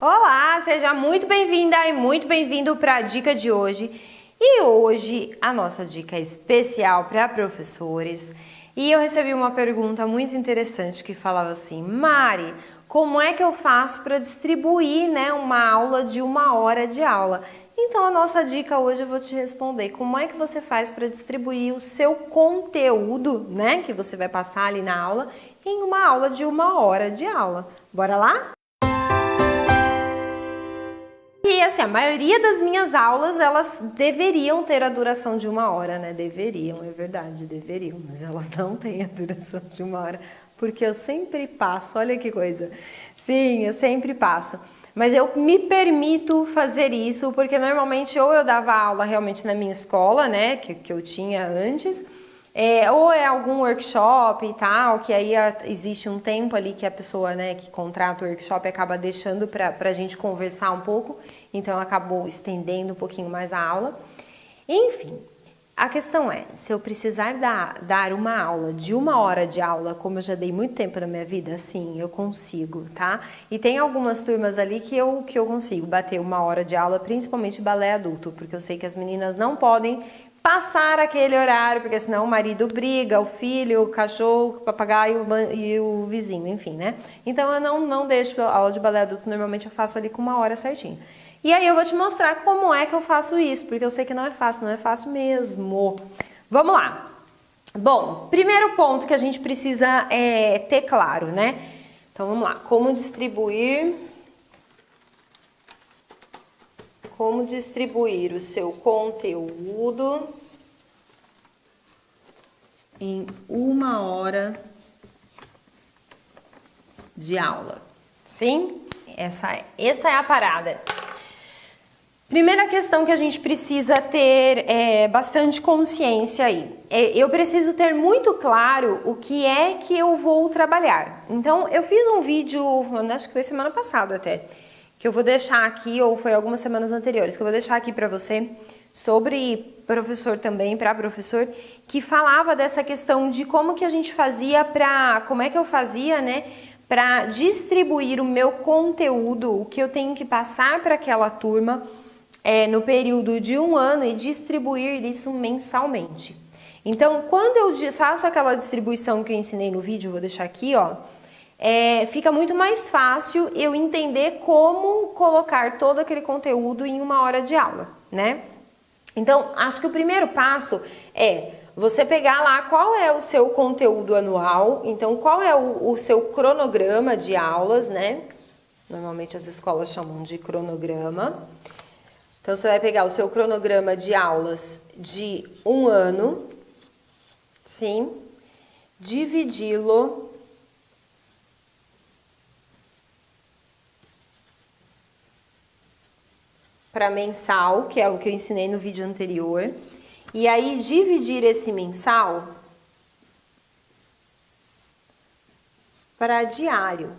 Olá, seja muito bem-vinda e muito bem-vindo para a dica de hoje. E hoje a nossa dica é especial para professores. E eu recebi uma pergunta muito interessante que falava assim: Mari, como é que eu faço para distribuir, uma aula de 1 hora de aula? Então a nossa dica hoje eu vou te responder como é que você faz para distribuir o seu conteúdo, que você vai passar ali na aula, em uma aula de 1 hora de aula. Bora lá? E assim, a maioria das minhas aulas, elas deveriam ter a duração de 1 hora, Deveriam, é verdade, deveriam, mas elas não têm a duração de 1 hora, porque eu sempre passo, olha que coisa. Sim, eu sempre passo. Mas eu me permito fazer isso, porque normalmente ou eu dava aula realmente na minha escola, que eu tinha antes, ou é algum workshop e tal, que aí existe um tempo ali que a pessoa, que contrata o workshop acaba deixando pra gente conversar um pouco, então acabou estendendo um pouquinho mais a aula. Enfim, a questão é, se eu precisar dar uma aula de 1 hora de aula, como eu já dei muito tempo na minha vida, sim, eu consigo, tá? E tem algumas turmas ali que eu consigo bater 1 hora de aula, principalmente balé adulto, porque eu sei que as meninas não podem passar aquele horário, porque senão o marido briga, o filho, o cachorro, o papagaio e o vizinho, enfim, Então eu não deixo a aula de balé adulto, normalmente eu faço ali com 1 hora certinho. E aí eu vou te mostrar como é que eu faço isso, porque eu sei que não é fácil mesmo. Vamos lá. Bom, primeiro ponto que a gente precisa ter claro, Então vamos lá, como distribuir o seu conteúdo em 1 hora de aula. Sim? Essa é a parada. Primeira questão que a gente precisa ter bastante consciência aí. Eu preciso ter muito claro o que é que eu vou trabalhar. Então, eu fiz um vídeo, acho que foi semana passada até, que eu vou deixar aqui, ou foi algumas semanas anteriores, que eu vou deixar aqui para você, sobre professor também, para professor, que falava dessa questão de como que a gente fazia como é que eu fazia, para distribuir o meu conteúdo, o que eu tenho que passar para aquela turma, no período de 1 ano e distribuir isso mensalmente. Então, quando eu faço aquela distribuição que eu ensinei no vídeo, vou deixar aqui, fica muito mais fácil eu entender como colocar todo aquele conteúdo em 1 hora de aula, Então, acho que o primeiro passo é você pegar lá qual é o seu conteúdo anual, então qual é o seu cronograma de aulas, Normalmente as escolas chamam de cronograma. Então, você vai pegar o seu cronograma de aulas de 1 ano, sim, dividi-lo para mensal, que é o que eu ensinei no vídeo anterior, e aí dividir esse mensal para diário.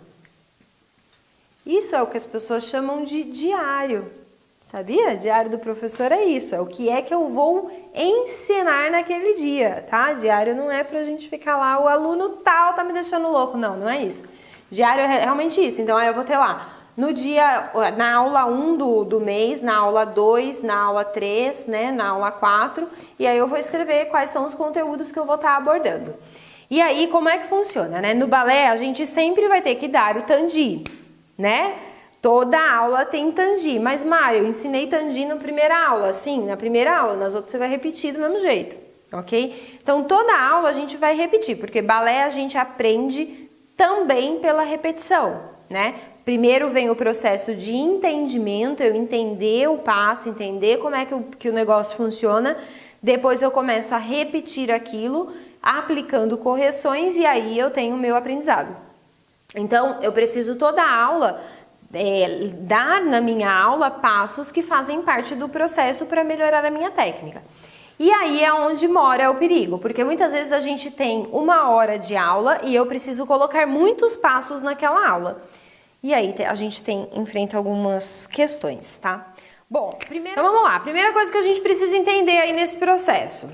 Isso é o que as pessoas chamam de diário. Sabia? Diário do professor é isso, é o que é que eu vou ensinar naquele dia, tá? Diário não é pra gente ficar lá, o aluno tal tá me deixando louco, não é isso. Diário é realmente isso, então aí eu vou ter lá, no dia, na aula 1 do mês, na aula 2, na aula 3, na aula 4, e aí eu vou escrever quais são os conteúdos que eu vou estar abordando. E aí, como é que funciona, No balé, a gente sempre vai ter que dar o tandi, Toda aula tem tandi, mas Mário, eu ensinei tandi na primeira aula, sim, na primeira aula, nas outras você vai repetir do mesmo jeito, ok? Então toda aula a gente vai repetir, porque balé a gente aprende também pela repetição, Primeiro vem o processo de entendimento, eu entender o passo, entender como é que o negócio funciona, depois eu começo a repetir aquilo, aplicando correções e aí eu tenho o meu aprendizado. Então eu preciso toda aula dar na minha aula passos que fazem parte do processo para melhorar a minha técnica. E aí é onde mora o perigo, porque muitas vezes a gente tem 1 hora de aula e eu preciso colocar muitos passos naquela aula. E aí a gente enfrenta algumas questões, tá? Bom, então vamos lá. Primeira coisa que a gente precisa entender aí nesse processo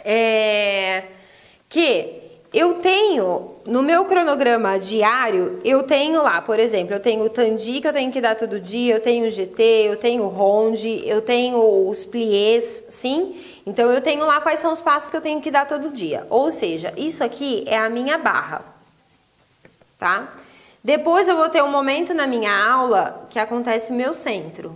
é que eu tenho, no meu cronograma diário, eu tenho lá, por exemplo, eu tenho o Tandi que eu tenho que dar todo dia, eu tenho o GT, eu tenho o Ronde, eu tenho os pliés, sim? Então, eu tenho lá quais são os passos que eu tenho que dar todo dia. Ou seja, isso aqui é a minha barra, tá? Depois eu vou ter um momento na minha aula que acontece o meu centro.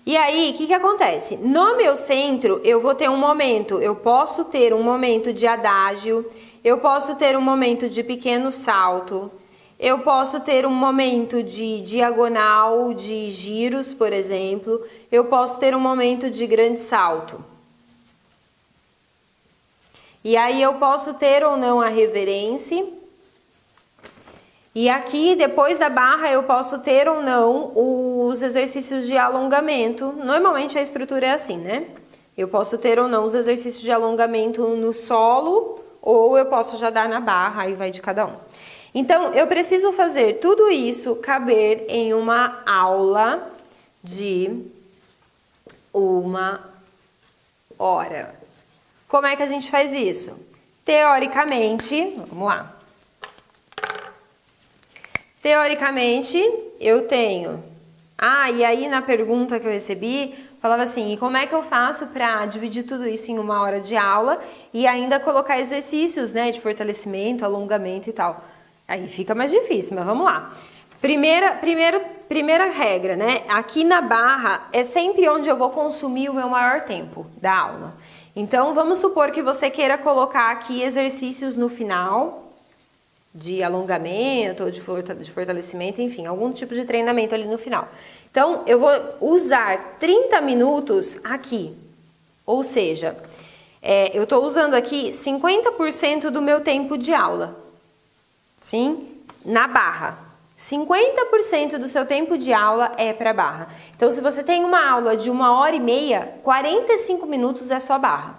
E aí, o que acontece? No meu centro, eu vou ter um momento, eu posso ter um momento de adágio, eu posso ter um momento de pequeno salto, eu posso ter um momento de diagonal, de giros, por exemplo, eu posso ter um momento de grande salto. E aí, eu posso ter ou não a reverência. E aqui, depois da barra, eu posso ter ou não os exercícios de alongamento. Normalmente a estrutura é assim, né? Eu posso ter ou não os exercícios de alongamento no solo, ou eu posso já dar na barra, aí vai de cada um. Então, eu preciso fazer tudo isso caber em uma aula de 1 hora. Como é que a gente faz isso? Teoricamente, vamos lá. Teoricamente, eu tenho... e aí na pergunta que eu recebi, falava assim, e como é que eu faço para dividir tudo isso em 1 hora de aula e ainda colocar exercícios, né, de fortalecimento, alongamento e tal? Aí fica mais difícil, mas vamos lá. Primeira regra, né, aqui na barra é sempre onde eu vou consumir o meu maior tempo da aula. Então, vamos supor que você queira colocar aqui exercícios no final... de alongamento ou de fortalecimento, enfim, algum tipo de treinamento ali no final. Então, eu vou usar 30 minutos aqui, ou seja, eu estou usando aqui 50% do meu tempo de aula, sim? Na barra. 50% do seu tempo de aula é para barra. Então, se você tem uma aula de 1h30, 45 minutos é só barra,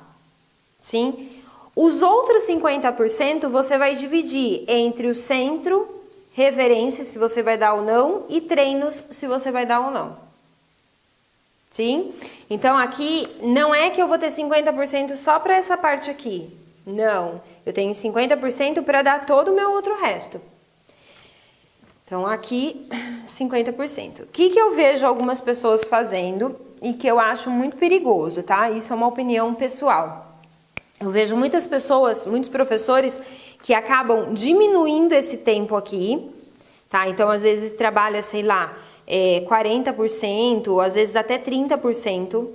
sim? Os outros 50% você vai dividir entre o centro, reverência, se você vai dar ou não, e treinos, se você vai dar ou não. Sim? Então, aqui, não é que eu vou ter 50% só para essa parte aqui. Não. Eu tenho 50% para dar todo o meu outro resto. Então, aqui, 50%. O que eu vejo algumas pessoas fazendo e que eu acho muito perigoso, tá? Isso é uma opinião pessoal. Eu vejo muitas pessoas, muitos professores que acabam diminuindo esse tempo aqui, tá? Então, às vezes trabalha, sei lá, 40%, às vezes até 30%,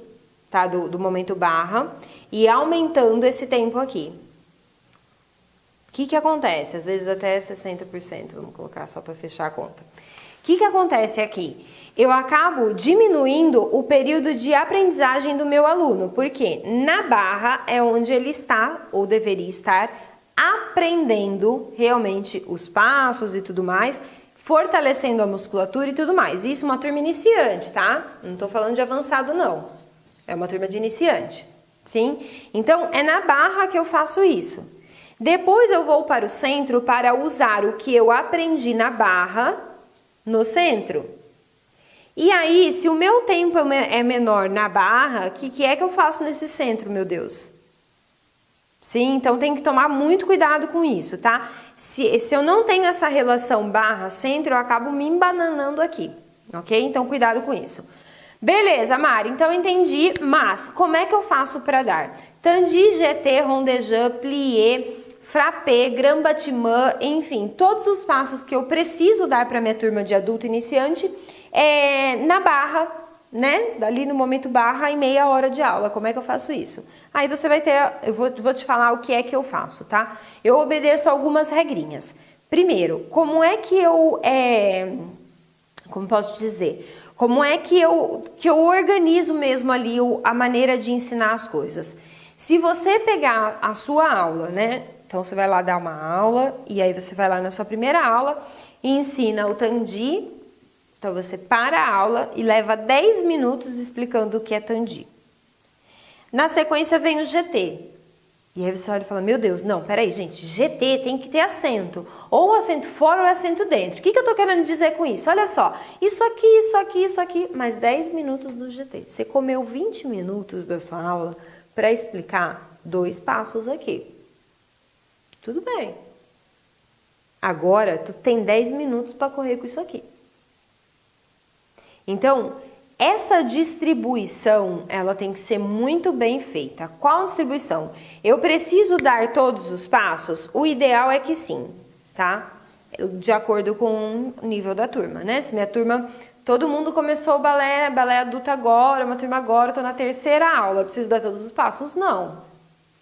tá? Do momento barra, e aumentando esse tempo aqui. O que acontece? Às vezes até 60%, vamos colocar só para fechar a conta. O que acontece aqui? Eu acabo diminuindo o período de aprendizagem do meu aluno, porque na barra é onde ele está, ou deveria estar, aprendendo realmente os passos e tudo mais, fortalecendo a musculatura e tudo mais. Isso é uma turma iniciante, tá? Não estou falando de avançado, não. É uma turma de iniciante, sim? Então, é na barra que eu faço isso. Depois eu vou para o centro para usar o que eu aprendi na barra no centro. E aí, se o meu tempo é menor na barra, o que é que eu faço nesse centro, meu Deus? Sim, então tem que tomar muito cuidado com isso, tá? Se eu não tenho essa relação barra-centro, eu acabo me embananando aqui, ok? Então, cuidado com isso. Beleza, Mari, então entendi, mas como é que eu faço para dar? Tandi, GT, rondejam, plié, frappé, grand batiment, enfim, todos os passos que eu preciso dar para minha turma de adulto iniciante na barra, né? Dali no momento barra e meia hora de aula. Como é que eu faço isso? Aí você vai ter, eu vou te falar o que é que eu faço, tá? Eu obedeço algumas regrinhas. Primeiro, como é que eu, como posso dizer? Como é que eu organizo mesmo ali a maneira de ensinar as coisas? Se você pegar a sua aula, né? Então, você vai lá dar uma aula, e aí você vai lá na sua primeira aula e ensina o Tandi. Então, você para a aula e leva 10 minutos explicando o que é Tandi. Na sequência, vem o GT. E aí você olha e fala, meu Deus, não, peraí, gente, GT tem que ter acento. Ou acento fora ou acento dentro. O que eu tô querendo dizer com isso? Olha só, isso aqui, isso aqui, isso aqui, mais 10 minutos do GT. Você comeu 20 minutos da sua aula para explicar 2 passos aqui. Tudo bem. Agora, tu tem 10 minutos para correr com isso aqui. Então, essa distribuição, ela tem que ser muito bem feita. Qual distribuição? Eu preciso dar todos os passos? O ideal é que sim, tá? De acordo com o nível da turma, né? Se minha turma, todo mundo começou o balé adulto agora, uma turma agora, eu tô na terceira aula, eu preciso dar todos os passos? Não,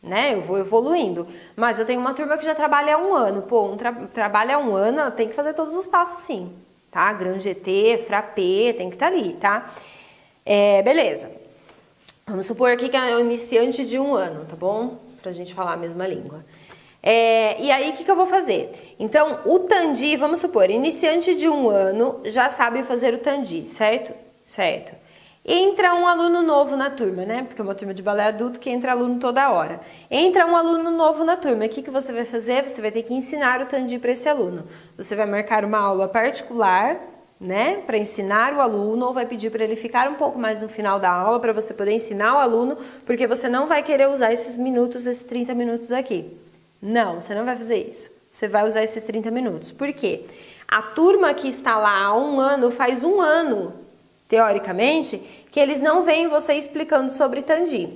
né? Eu vou evoluindo. Mas eu tenho uma turma que já trabalha há um ano. Pô, trabalha há um ano, tem que fazer todos os passos sim, tá? Grand GT, frappé, tem que estar ali, tá? Beleza. Vamos supor aqui que é um iniciante de um ano, tá bom? Pra gente falar a mesma língua. E aí, o que eu vou fazer? Então, o Tandi, vamos supor, iniciante de um ano já sabe fazer o Tandi, certo? Certo. Entra um aluno novo na turma, né? Porque é uma turma de balé adulto que entra aluno toda hora. Entra um aluno novo na turma. O que você vai fazer? Você vai ter que ensinar o Tandi para esse aluno. Você vai marcar uma aula particular, né? Para ensinar o aluno, ou vai pedir para ele ficar um pouco mais no final da aula para você poder ensinar o aluno, porque você não vai querer usar esses minutos, esses 30 minutos aqui. Não, você não vai fazer isso. Você vai usar esses 30 minutos. Por quê? A turma que está lá há um ano, faz um ano, teoricamente, que eles não veem você explicando sobre Tandi.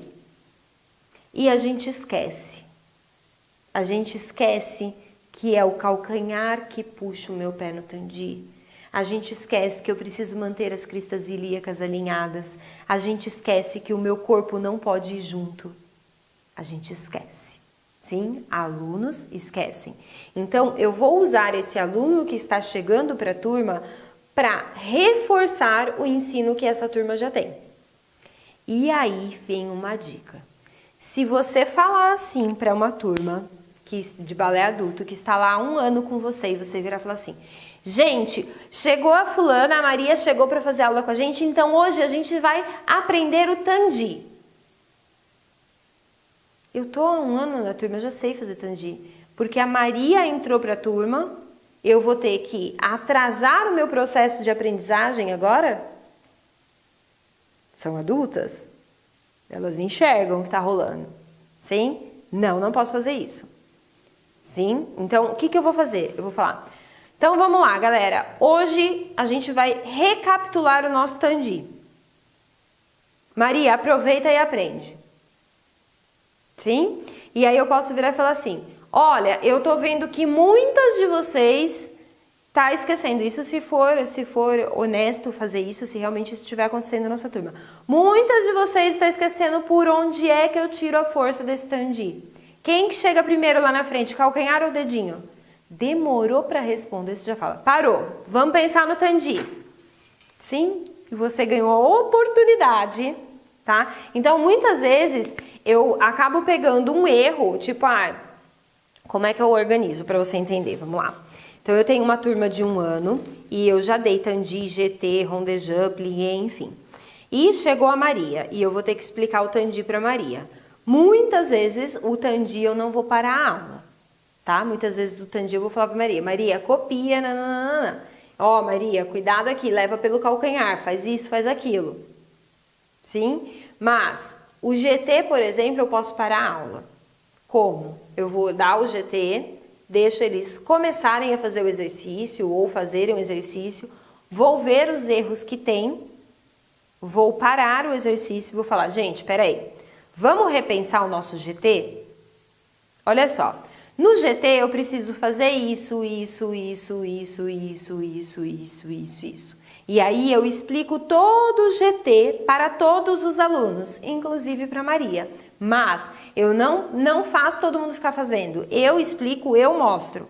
E a gente esquece. A gente esquece que é o calcanhar que puxa o meu pé no Tandi. A gente esquece que eu preciso manter as cristas ilíacas alinhadas. A gente esquece que o meu corpo não pode ir junto. A gente esquece. Sim, alunos esquecem. Então, eu vou usar esse aluno que está chegando para a turma para reforçar o ensino que essa turma já tem. E aí vem uma dica. Se você falar assim para uma turma de balé adulto que está lá há um ano com você e você virar e falar assim: gente, chegou a fulana, a Maria chegou para fazer aula com a gente, então hoje a gente vai aprender o Tandi. Eu tô há um ano na turma, eu já sei fazer Tandi, porque a Maria entrou para a turma, eu vou ter que atrasar o meu processo de aprendizagem agora? São adultas? Elas enxergam o que está rolando. Sim? Não posso fazer isso. Sim? Então, o que eu vou fazer? Eu vou falar: então vamos lá, galera. Hoje a gente vai recapitular o nosso Tandi. Maria, aproveita e aprende. Sim? E aí eu posso virar e falar assim: olha, eu tô vendo que muitas de vocês tá esquecendo isso, se for honesto fazer isso, se realmente isso estiver acontecendo na nossa turma. Muitas de vocês estão esquecendo por onde é que eu tiro a força desse Tandi. Quem que chega primeiro lá na frente, calcanhar ou dedinho? Demorou para responder, você já fala: parou, vamos pensar no Tandi. Sim? E você ganhou a oportunidade, tá? Então, muitas vezes, eu acabo pegando um erro, tipo, como é que eu organizo para você entender? Vamos lá. Então, eu tenho uma turma de um ano e eu já dei Tandi, GT, Rondejam, plié, enfim. E chegou a Maria e eu vou ter que explicar o Tandi para Maria. Muitas vezes, o Tandi eu não vou parar a aula, tá? Muitas vezes o Tandi eu vou falar para Maria: Maria, copia, nananana. Ó, Maria, cuidado aqui, leva pelo calcanhar, faz isso, faz aquilo. Sim? Mas o GT, por exemplo, eu posso parar a aula. Como? Eu vou dar o GT, deixo eles começarem a fazer o exercício ou fazerem o exercício, vou ver os erros que tem, vou parar o exercício e vou falar: gente, peraí, vamos repensar o nosso GT? Olha só, no GT eu preciso fazer isso. E aí eu explico todo o GT para todos os alunos, inclusive para Maria. Mas eu não faço todo mundo ficar fazendo. Eu explico, eu mostro.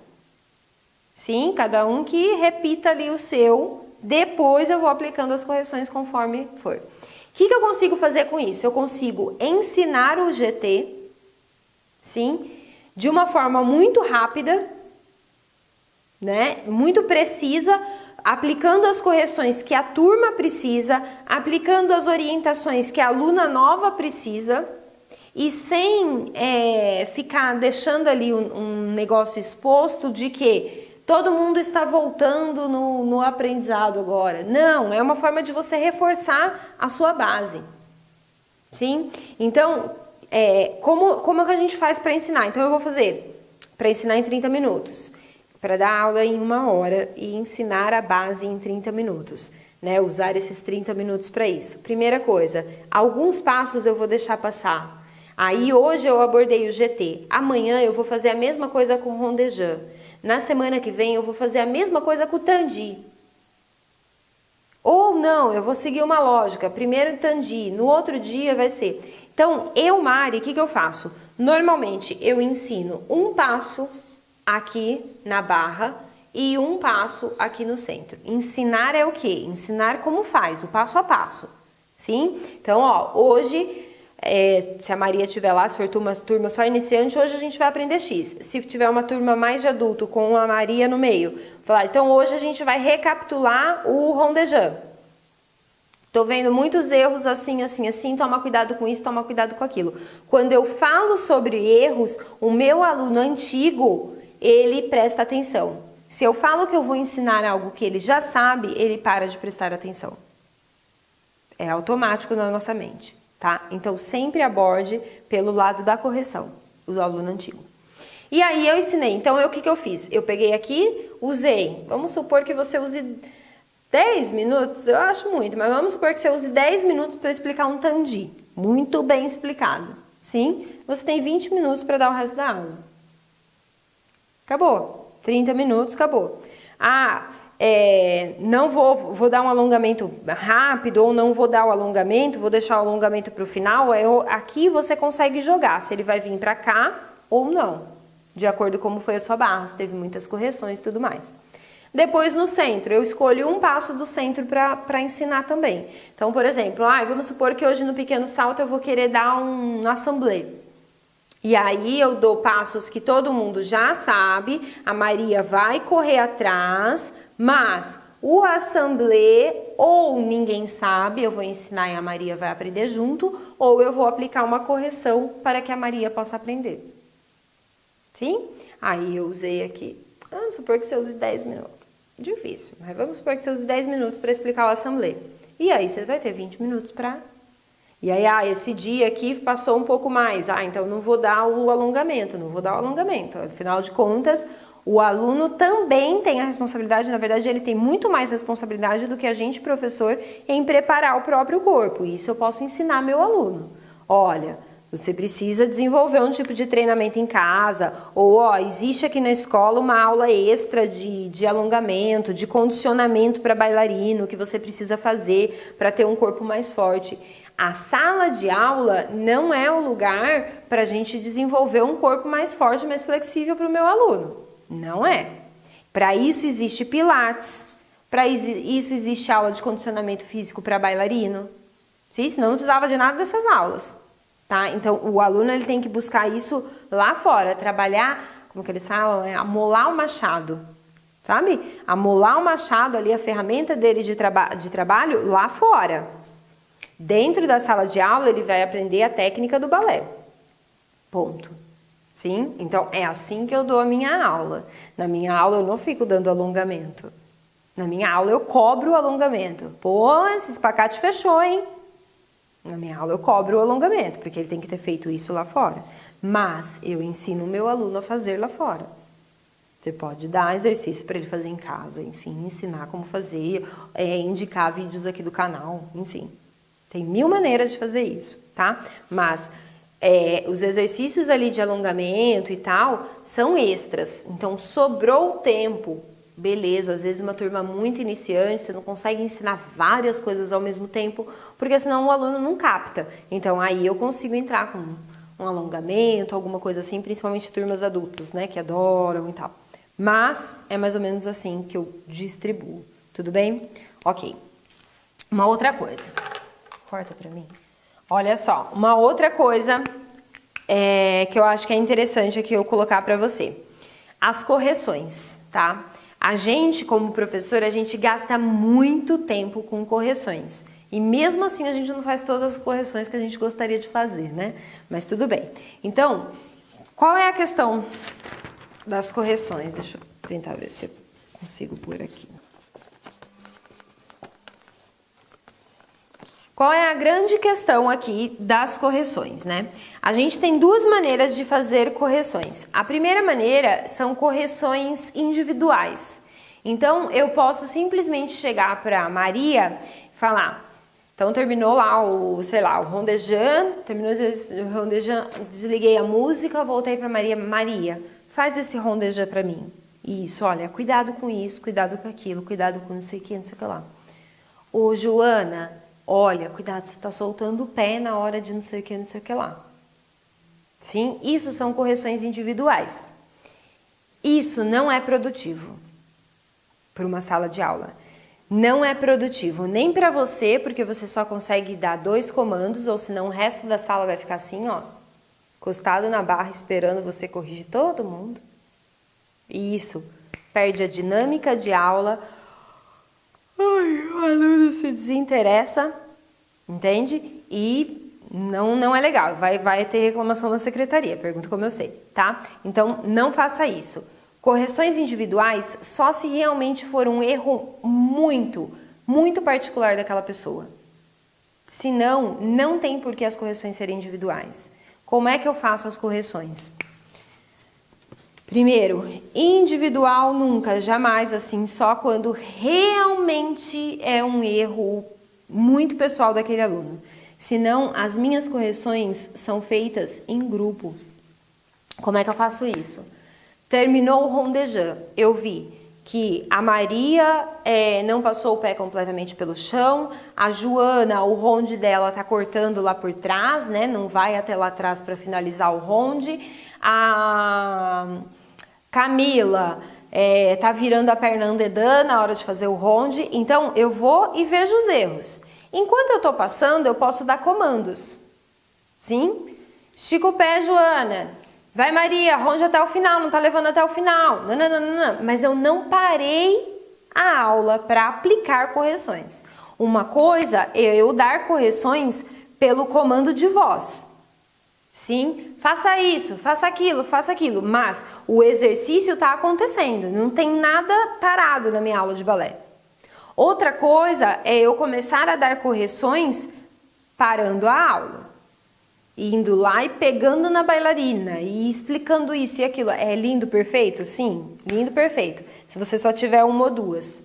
Sim, cada um que repita ali o seu, depois eu vou aplicando as correções conforme for. O que eu consigo fazer com isso? Eu consigo ensinar o GT, sim, de uma forma muito rápida, né? Muito precisa, aplicando as correções que a turma precisa, aplicando as orientações que a aluna nova precisa, e sem ficar deixando ali um negócio exposto de que todo mundo está voltando no aprendizado agora. Não, é uma forma de você reforçar a sua base. Sim? Então, como é que a gente faz para ensinar? Então, eu vou fazer para ensinar em 30 minutos. Para dar aula em 1 hora e ensinar a base em 30 minutos. Né? Usar esses 30 minutos para isso. Primeira coisa, alguns passos eu vou deixar passar. Aí hoje eu abordei o GT. Amanhã eu vou fazer a mesma coisa com o Rondejam. Na semana que vem eu vou fazer a mesma coisa com o Tandi. Ou não, eu vou seguir uma lógica. Primeiro Tandi, no outro dia vai ser. Então, Mari, o que eu faço? Normalmente eu ensino um passo aqui na barra e um passo aqui no centro. Ensinar é o quê? Ensinar como faz, o passo a passo. Sim? Então, ó, hoje, se a Maria estiver lá, se for uma turma só iniciante, hoje a gente vai aprender X. Se tiver uma turma mais de adulto com a Maria no meio, vou falar, então hoje a gente vai recapitular o Rondejam. Tô vendo muitos erros assim, assim, assim, toma cuidado com isso, toma cuidado com aquilo. Quando eu falo sobre erros, o meu aluno antigo, ele presta atenção. Se eu falo que eu vou ensinar algo que ele já sabe, ele para de prestar atenção. É automático na nossa mente, tá? Então, sempre aborde pelo lado da correção, o aluno antigo. E aí, eu ensinei. Então, o que eu fiz? Eu peguei aqui, usei. Vamos supor que você use 10 minutos, eu acho muito, mas vamos supor que você use 10 minutos para explicar um Tandi. Muito bem explicado, sim? Você tem 20 minutos para dar o resto da aula. Acabou. 30 minutos, acabou. Não vou dar um alongamento rápido ou não vou dar o alongamento, vou deixar o alongamento para o final. Aqui você consegue jogar se ele vai vir para cá ou não, de acordo com como foi a sua barra, se teve muitas correções e tudo mais. Depois no centro, eu escolho um passo do centro para ensinar também. Então, por exemplo, vamos supor que hoje no pequeno salto eu vou querer dar um assemblée. E aí eu dou passos que todo mundo já sabe, a Maria vai correr atrás, mas o assemblée ou ninguém sabe, eu vou ensinar e a Maria vai aprender junto, ou eu vou aplicar uma correção para que a Maria possa aprender. Sim? Aí eu usei aqui, vamos supor que você use 10 minutos. Difícil, mas vamos supor que você use 10 minutos para explicar o assemblée. E aí você vai ter 20 minutos para... E aí, esse dia aqui passou um pouco mais. Então não vou dar o alongamento, não vou dar o alongamento. Afinal de contas, o aluno também tem a responsabilidade, na verdade ele tem muito mais responsabilidade do que a gente, professor, em preparar o próprio corpo. Isso eu posso ensinar meu aluno. Olha, você precisa desenvolver um tipo de treinamento em casa, ou existe aqui na escola uma aula extra de alongamento, de condicionamento para bailarino que você precisa fazer para ter um corpo mais forte. A sala de aula não é o lugar para a gente desenvolver um corpo mais forte, mais flexível para o meu aluno. Não é. Para isso existe Pilates, para isso existe aula de condicionamento físico para bailarino. Sim, senão não precisava de nada dessas aulas. Tá? Então, o aluno ele tem que buscar isso lá fora, trabalhar, como que eles falam, amolar o machado, sabe? Amolar o machado ali, a ferramenta dele de trabalho lá fora. Dentro da sala de aula, ele vai aprender a técnica do balé. Ponto. Sim? Então, é assim que eu dou a minha aula. Na minha aula, eu não fico dando alongamento. Na minha aula, eu cobro o alongamento. Pô, esse espacate fechou, hein? Na minha aula eu cobro o alongamento, porque ele tem que ter feito isso lá fora. Mas eu ensino o meu aluno a fazer lá fora. Você pode dar exercício para ele fazer em casa, enfim, ensinar como fazer, indicar vídeos aqui do canal, enfim. Tem 1000 maneiras de fazer isso, tá? Mas os exercícios ali de alongamento e tal são extras. Então, sobrou tempo. Beleza, às vezes uma turma muito iniciante, você não consegue ensinar várias coisas ao mesmo tempo, porque senão o aluno não capta. Então aí eu consigo entrar com um alongamento, alguma coisa assim, principalmente turmas adultas, né, que adoram e tal. Mas é mais ou menos assim que eu distribuo, tudo bem? Ok. Uma outra coisa. Corta pra mim. Olha só, uma outra coisa que eu acho que é interessante aqui eu colocar pra você. As correções, tá? A gente, como professor, a gente gasta muito tempo com correções. E mesmo assim a gente não faz todas as correções que a gente gostaria de fazer, né? Mas tudo bem. Então, qual é a questão das correções? Deixa eu tentar ver se eu consigo pôr aqui. Qual é a grande questão aqui das correções, né? A gente tem duas maneiras de fazer correções. A primeira maneira são correções individuais. Então, eu posso simplesmente chegar para Maria e falar, então terminou lá o, sei lá, o rondejant, terminou o rondejant, desliguei a música, voltei para Maria, Maria, faz esse rondejant para mim. Isso, olha, cuidado com isso, cuidado com aquilo, cuidado com não sei o que, não sei o que lá. Ô, Joana, olha, cuidado, você está soltando o pé na hora de não sei o que lá. Sim, isso são correções individuais. Isso não é produtivo para uma sala de aula. Não é produtivo nem para você, porque você só consegue dar 2 comandos, ou senão o resto da sala vai ficar assim, ó, encostado na barra, esperando você corrigir todo mundo. E isso perde a dinâmica de aula. Ai, o aluno se desinteressa, entende? E não é legal, vai ter reclamação na secretaria, pergunta como eu sei, tá? Então, não faça isso. Correções individuais só se realmente for um erro muito particular daquela pessoa. Senão, não tem por que as correções serem individuais. Como é que eu faço as correções? Primeiro, individual nunca, jamais, assim, só quando realmente é um erro muito pessoal daquele aluno. Senão, as minhas correções são feitas em grupo. Como é que eu faço isso? Terminou o rondejant, eu vi que a Maria não passou o pé completamente pelo chão, a Joana, o ronde dela tá cortando lá por trás, né? Não vai até lá atrás para finalizar o ronde. A Camila tá virando a perna andedã na hora de fazer o ronde. Então, eu vou e vejo os erros. Enquanto eu tô passando, eu posso dar comandos. Sim? Estica o pé, Joana. Vai, Maria, ronde até o final, não tá levando até o final. Não. Mas eu não parei a aula para aplicar correções. Uma coisa é eu dar correções pelo comando de voz. Sim, faça isso, faça aquilo, mas o exercício está acontecendo, não tem nada parado na minha aula de balé. Outra coisa é eu começar a dar correções parando a aula. Indo lá e pegando na bailarina e explicando isso e aquilo. É lindo, perfeito? Sim, lindo, perfeito. Se você só tiver 1 ou 2.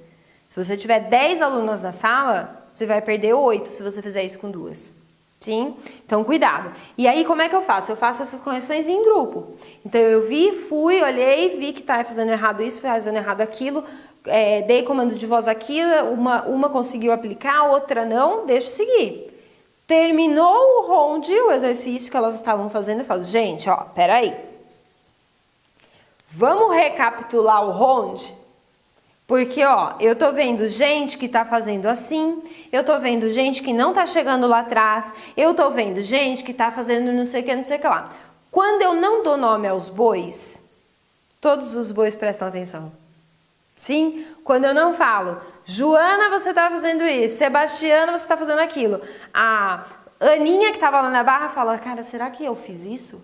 Se você tiver 10 alunas na sala, você vai perder 8 se você fizer isso com 2. Sim? Então, cuidado. E aí, como é que eu faço? Eu faço essas correções em grupo. Então, eu fui, olhei, vi que tá fazendo errado isso, fazendo errado aquilo, dei comando de voz aqui, uma conseguiu aplicar, outra não, deixa eu seguir. Terminou o ronde, o exercício que elas estavam fazendo, eu falo, gente, ó, peraí. Vamos recapitular o ronde? Porque, ó, eu tô vendo gente que tá fazendo assim, eu tô vendo gente que não tá chegando lá atrás, eu tô vendo gente que tá fazendo não sei o que lá. Quando eu não dou nome aos bois, todos os bois prestam atenção. Sim? Quando eu não falo, Joana, você tá fazendo isso, Sebastiana, você tá fazendo aquilo. A Aninha, que tava lá na barra, fala, cara, será que eu fiz isso?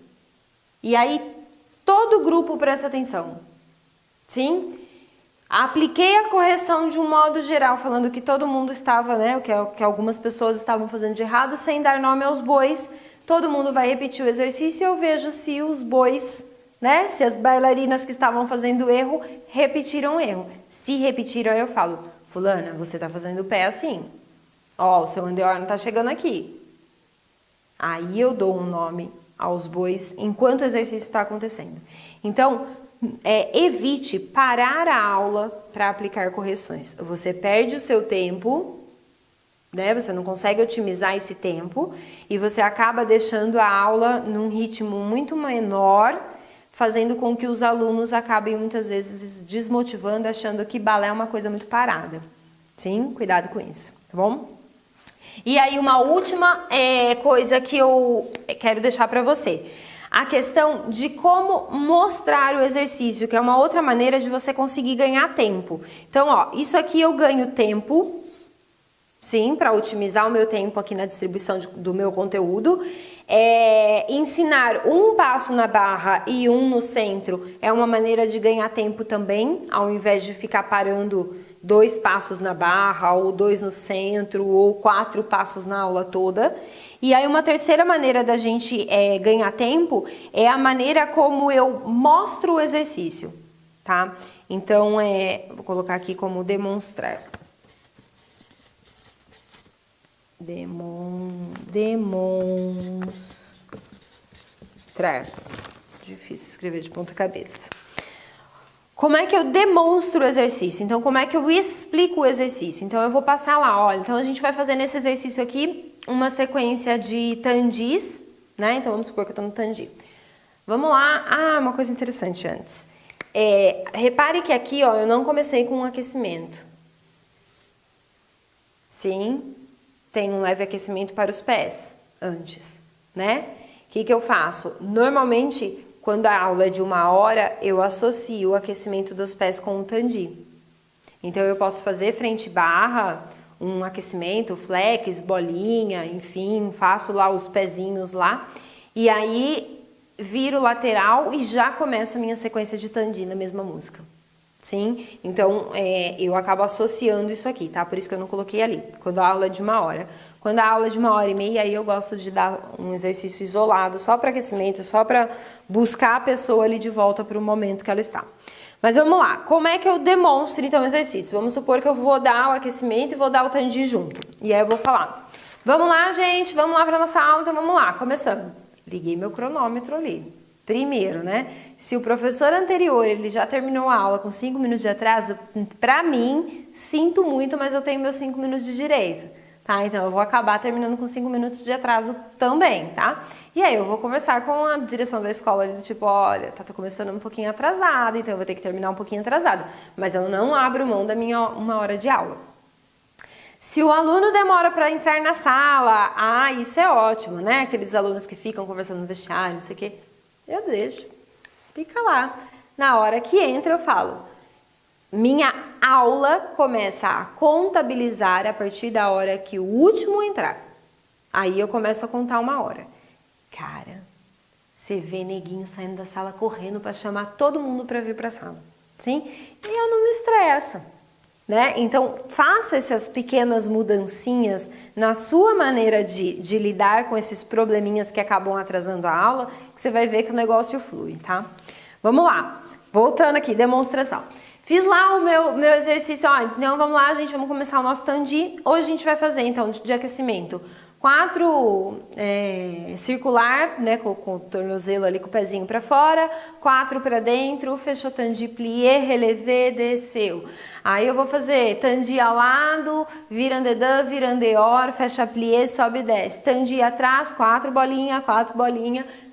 E aí, todo o grupo presta atenção. Sim? Apliquei a correção de um modo geral, falando que todo mundo estava, né, que algumas pessoas estavam fazendo de errado, sem dar nome aos bois. Todo mundo vai repetir o exercício e eu vejo se os bois, né, se as bailarinas que estavam fazendo erro, repetiram o erro. Se repetiram, eu falo, fulana, você tá fazendo o pé assim. Ó, o seu andeor não tá chegando aqui. Aí eu dou um nome aos bois enquanto o exercício está acontecendo. Então, evite parar a aula para aplicar correções. Você perde o seu tempo, né? Você não consegue otimizar esse tempo e você acaba deixando a aula num ritmo muito menor, fazendo com que os alunos acabem muitas vezes desmotivando, achando que balé é uma coisa muito parada. Sim? Cuidado com isso, tá bom? E aí uma última coisa que eu quero deixar para você. A questão de como mostrar o exercício, que é uma outra maneira de você conseguir ganhar tempo. Então, ó, isso aqui eu ganho tempo, sim, para otimizar o meu tempo aqui na distribuição do meu conteúdo. Ensinar um passo na barra e um no centro é uma maneira de ganhar tempo também, ao invés de ficar parando 2 passos na barra, ou 2 no centro, ou 4 passos na aula toda. E aí uma terceira maneira da gente ganhar tempo é a maneira como eu mostro o exercício, tá? Então, vou colocar aqui como demonstrar. Demonstrar. Difícil escrever de ponta cabeça. Como é que eu demonstro o exercício? Então, como é que eu explico o exercício? Então, eu vou passar lá, olha, então a gente vai fazer nesse exercício aqui uma sequência de tandis, né? Então, vamos supor que eu tô no tandi. Vamos lá. Ah, uma coisa interessante antes. Repare que aqui, ó, eu não comecei com um aquecimento. Sim, tem um leve aquecimento para os pés antes, né? O que eu faço? Normalmente, quando a aula é de 1 hora, eu associo o aquecimento dos pés com o tandi. Então, eu posso fazer frente barra, um aquecimento, flex, bolinha, enfim, faço lá os pezinhos lá. E aí, viro lateral e já começo a minha sequência de tandi na mesma música. Sim? Então, eu acabo associando isso aqui, tá? Por isso que eu não coloquei ali, quando a aula é de 1 hora. Quando a aula é de 1h30, aí eu gosto de dar um exercício isolado, só para aquecimento, só para buscar a pessoa ali de volta para o momento que ela está. Mas vamos lá, como é que eu demonstro então o exercício? Vamos supor que eu vou dar o aquecimento e vou dar o tandi junto. E aí eu vou falar, vamos lá gente, vamos lá para nossa aula, então vamos lá, começando. Liguei meu cronômetro ali. Primeiro, né? Se o professor anterior, ele já terminou a aula com 5 minutos de atraso, para mim, sinto muito, mas eu tenho meus 5 minutos de direito. Tá? Então, eu vou acabar terminando com 5 minutos de atraso também, tá? E aí, eu vou conversar com a direção da escola, do tipo, olha, tá começando um pouquinho atrasada, então eu vou ter que terminar um pouquinho atrasada. Mas eu não abro mão da minha 1 hora de aula. Se o aluno demora para entrar na sala, isso é ótimo, né? Aqueles alunos que ficam conversando no vestiário, não sei o quê, eu deixo. Fica lá. Na hora que entra, eu falo, minha aula começa a contabilizar a partir da hora que o último entrar. Aí eu começo a contar 1 hora. Cara, você vê neguinho saindo da sala correndo para chamar todo mundo para vir para a sala. Sim? E eu não me estresso. Né? Então, faça essas pequenas mudancinhas na sua maneira de lidar com esses probleminhas que acabam atrasando a aula, que você vai ver que o negócio flui, tá? Vamos lá. Voltando aqui, demonstração. Fiz lá o meu exercício, ó, então vamos lá, gente, vamos começar o nosso tandi. Hoje a gente vai fazer, então, de aquecimento, 4 circular, né, com o tornozelo ali, com o pezinho para fora, 4 para dentro, fechou tandi, plié, relevé, desceu. Aí eu vou fazer tandi ao lado, virande deux, virande or, fecha plié, sobe e desce. Tandi atrás, 4 bolinhas,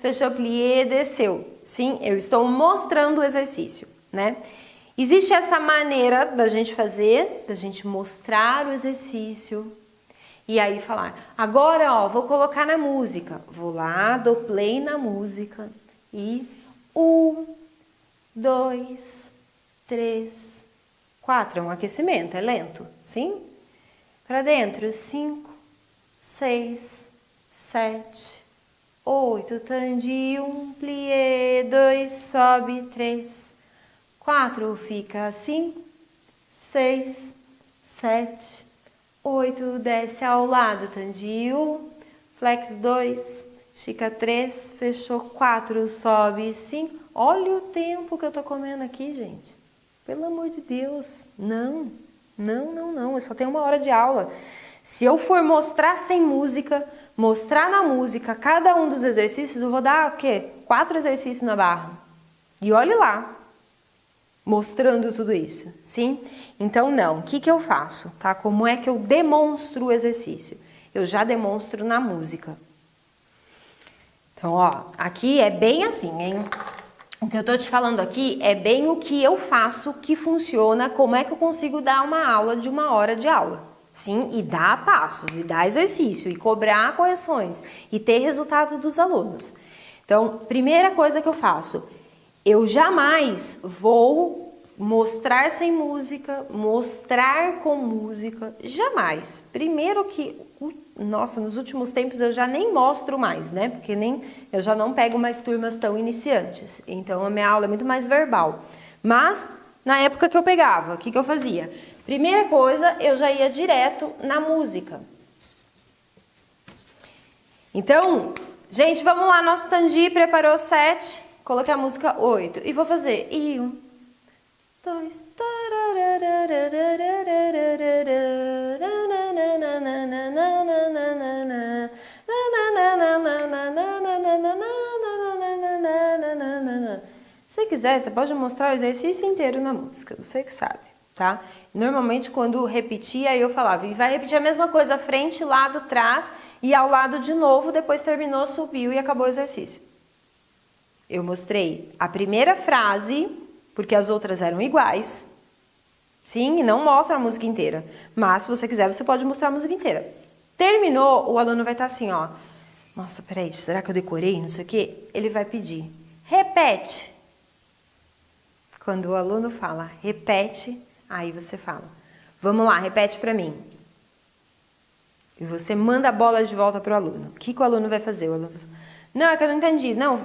fechou plié, desceu. Sim, eu estou mostrando o exercício, né? Existe essa maneira da gente fazer, da gente mostrar o exercício e aí falar, agora ó, vou colocar na música. Vou lá, dou play na música e 1, 2, 3, 4. É um aquecimento, é lento, sim? Para dentro, 5, 6, 7, 8, tandi, 1, plié, 2, sobe, 3, 4, fica 5, 6, 7, 8, desce ao lado, tandi 1, flex 2, estica 3, fechou 4, sobe 5. Olha o tempo que eu tô comendo aqui, gente. Pelo amor de Deus. Não, eu só tenho 1 hora de aula. Se eu for mostrar sem música, mostrar na música cada um dos exercícios, eu vou dar o quê? 4 exercícios na barra. E olhe lá. Mostrando tudo isso, sim? Então, não. O que eu faço, tá? Como é que eu demonstro o exercício? Eu já demonstro na música. Então, ó, aqui é bem assim, hein? O que eu tô te falando aqui é bem o que eu faço que funciona, como é que eu consigo dar uma aula de 1 hora de aula. Sim, e dar passos, e dar exercício, e cobrar correções, e ter resultado dos alunos. Então, primeira coisa que eu faço, eu jamais vou mostrar sem música, mostrar com música, jamais. Primeiro que, nossa, nos últimos tempos eu já nem mostro mais, né? Porque eu já não pego mais turmas tão iniciantes. Então a minha aula é muito mais verbal. Mas, na época que eu pegava, o que eu fazia? Primeira coisa, eu já ia direto na música. Então, gente, vamos lá, nosso Tandi preparou 7, coloquei a música 8 e vou fazer e 1, 2, se quiser, você pode mostrar o exercício inteiro na música, você que sabe, tá? Normalmente quando repetia, eu falava, e vai repetir a mesma coisa, frente, lado, trás, e ao lado de novo, depois terminou, subiu e acabou o exercício. Eu mostrei a primeira frase, porque as outras eram iguais, sim, e não mostra a música inteira, mas se você quiser, você pode mostrar a música inteira. Terminou, o aluno vai estar assim, ó, nossa, peraí, será que eu decorei, não sei o quê? Ele vai pedir, repete. Quando o aluno fala, repete, aí você fala, vamos lá, repete para mim. E você manda a bola de volta para o aluno. O que o aluno vai fazer? O aluno vai falar, não, é que eu não entendi. Não,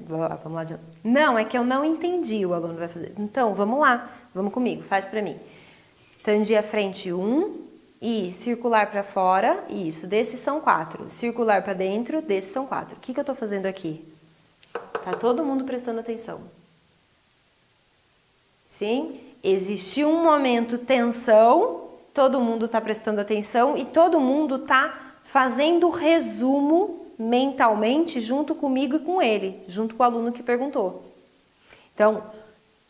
vamos lá de novo. Não, é que eu não entendi, o aluno vai fazer. Então, vamos lá, vamos comigo, faz para mim. Tandi à frente 1, e circular para fora, isso, desses são 4. Circular para dentro, desses são 4. O que eu estou fazendo aqui? Tá todo mundo prestando atenção. Sim? Existiu um momento tensão, todo mundo está prestando atenção e todo mundo está fazendo resumo mentalmente junto comigo e com ele, junto com o aluno que perguntou. Então,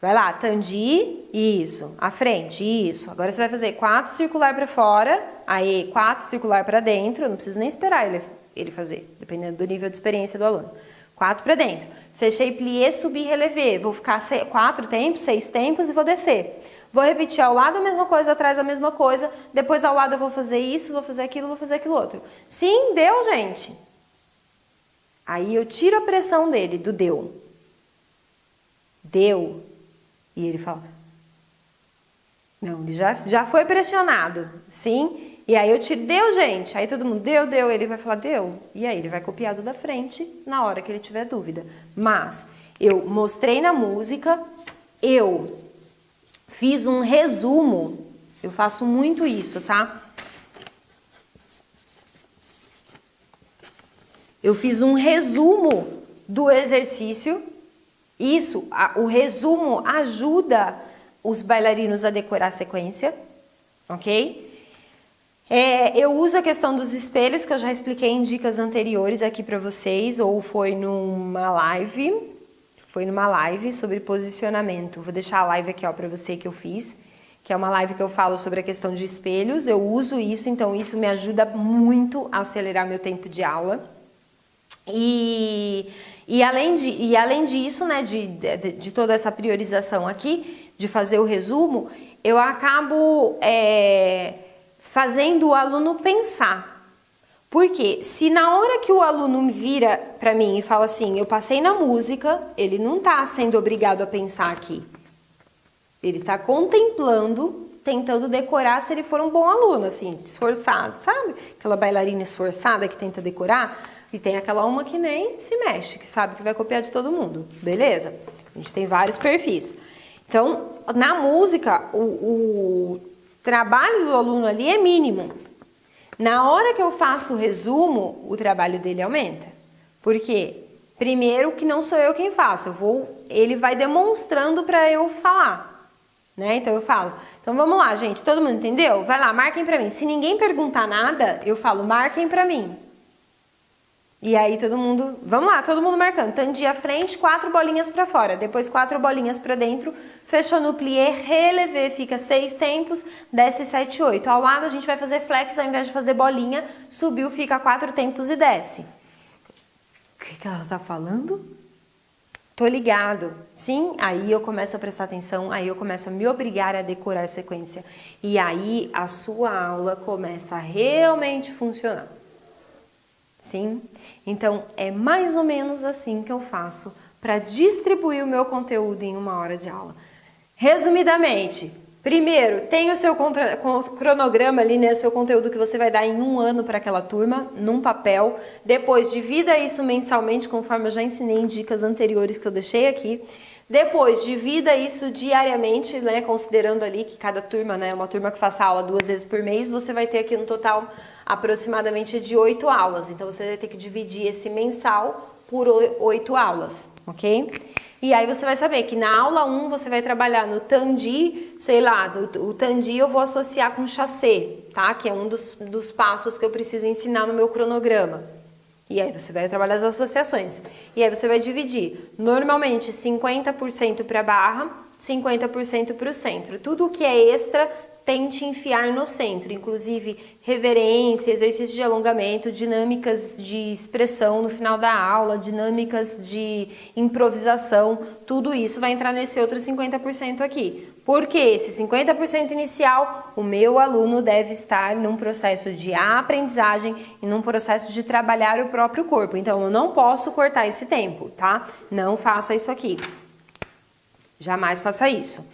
vai lá, Tandi, isso, à frente, isso. Agora você vai fazer 4 circular para fora, aí 4 circular para dentro, eu não preciso nem esperar ele fazer, dependendo do nível de experiência do aluno. 4 para dentro. Fechei plié, subi, relevé. Vou ficar 4 tempos, 6 tempos e vou descer. Vou repetir ao lado a mesma coisa, atrás a mesma coisa. Depois ao lado eu vou fazer isso, vou fazer aquilo outro. Sim, deu, gente. Aí eu tiro a pressão dele, do deu. Deu. E ele fala... Não, ele já foi pressionado. Sim? E aí eu tiro, deu, gente. Aí todo mundo, deu. Ele vai falar, deu. E aí ele vai copiar do da frente na hora que ele tiver dúvida. Mas eu mostrei na música, eu fiz um resumo. Eu faço muito isso, tá? Eu fiz um resumo do exercício. Isso, o resumo ajuda os bailarinos a decorar a sequência, ok? Eu uso a questão dos espelhos, que eu já expliquei em dicas anteriores aqui para vocês, ou foi numa live sobre posicionamento. Vou deixar a live aqui, ó, para você que eu fiz, que é uma live que eu falo sobre a questão de espelhos. Eu uso isso, então isso me ajuda muito a acelerar meu tempo de aula. E além disso, né, de toda essa priorização aqui, de fazer o resumo, eu acabo fazendo o aluno pensar. Porque se na hora que o aluno vira para mim e fala assim, eu passei na música, ele não está sendo obrigado a pensar aqui. Ele está contemplando, tentando decorar se ele for um bom aluno, assim, esforçado, sabe? Aquela bailarina esforçada que tenta decorar. E tem aquela uma que nem se mexe, que sabe que vai copiar de todo mundo, beleza? A gente tem vários perfis. Então, na música, o trabalho do aluno ali é mínimo. Na hora que eu faço o resumo, o trabalho dele aumenta. Por quê? Primeiro que não sou eu quem faço, ele vai demonstrando para eu falar, né? Então eu falo, então vamos lá, gente, todo mundo entendeu? Vai lá, marquem para mim. Se ninguém perguntar nada, eu falo, marquem para mim. E aí todo mundo, vamos lá, todo mundo marcando. Tandi à frente, 4 bolinhas para fora, depois 4 bolinhas para dentro, fechou no plié, relevé, fica 6 tempos, desce 7, 8. Ao lado a gente vai fazer flex, ao invés de fazer bolinha, subiu, fica 4 tempos e desce. O que ela tá falando? Tô ligado. Sim, aí eu começo a prestar atenção, aí eu começo a me obrigar a decorar a sequência. E aí a sua aula começa a realmente funcionar. Sim? Então, é mais ou menos assim que eu faço para distribuir o meu conteúdo em 1 hora de aula. Resumidamente, primeiro, tem o seu cronograma ali, né? O seu conteúdo que você vai dar em 1 ano para aquela turma, num papel. Depois, divida isso mensalmente, conforme eu já ensinei em dicas anteriores que eu deixei aqui. Depois, divida isso diariamente, né, considerando ali que cada turma, né, uma turma que faça aula 2 vezes por mês, você vai ter aqui no total aproximadamente de 8 aulas. Então, você vai ter que dividir esse mensal por 8 aulas, ok? E aí você vai saber que na aula 1 você vai trabalhar no tandi, sei lá, o tandi eu vou associar com chassé, tá? Que é um dos passos que eu preciso ensinar no meu cronograma. E aí você vai trabalhar as associações. E aí você vai dividir, normalmente 50% para a barra, 50% para o centro. Tudo que é extra, tente enfiar no centro, inclusive reverência, exercício de alongamento, dinâmicas de expressão no final da aula, dinâmicas de improvisação, tudo isso vai entrar nesse outro 50% aqui. Porque esse 50% inicial, o meu aluno deve estar num processo de aprendizagem e num processo de trabalhar o próprio corpo. Então, eu não posso cortar esse tempo, tá? Não faça isso aqui. Jamais faça isso.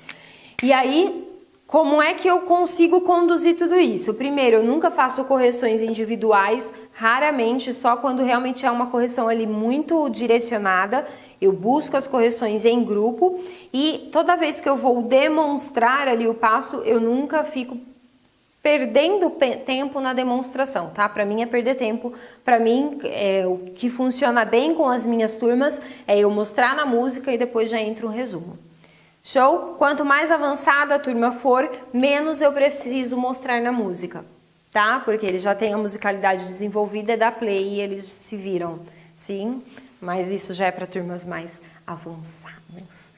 E aí, como é que eu consigo conduzir tudo isso? Primeiro, eu nunca faço correções individuais, raramente, só quando realmente é uma correção ali muito direcionada. Eu busco as correções em grupo e toda vez que eu vou demonstrar ali o passo, eu nunca fico perdendo tempo na demonstração, tá? Para mim é perder tempo. Para mim, o que funciona bem com as minhas turmas é eu mostrar na música e depois já entra um resumo. Show? Quanto mais avançada a turma for, menos eu preciso mostrar na música, tá? Porque eles já têm a musicalidade desenvolvida, da play e eles se viram, sim? Mas isso já é para turmas mais avançadas.